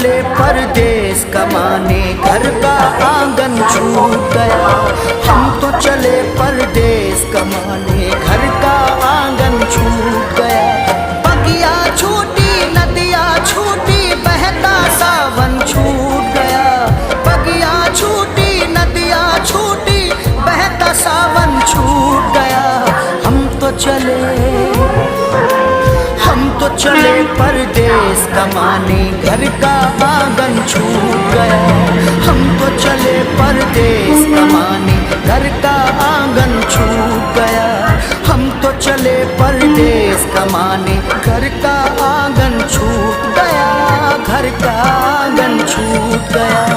चले परदेस कमाने, घर का आंगन छूट गया। हम तो चले परदेस कमाने, घर का आंगन छूट गया। बगिया छूटी, नदिया छूटी, बहता सावन छूट गया। बगिया छूटी, नदिया छूटी, बहता सावन छूट गया। हम तो चले परदेस कमाने, घर का आंगन छूट गया। हम तो चले परदेस कमाने, घर का आंगन छूट गया। हम तो चले परदेस कमाने, घर का आंगन छूट गया। घर का आंगन छूट गया।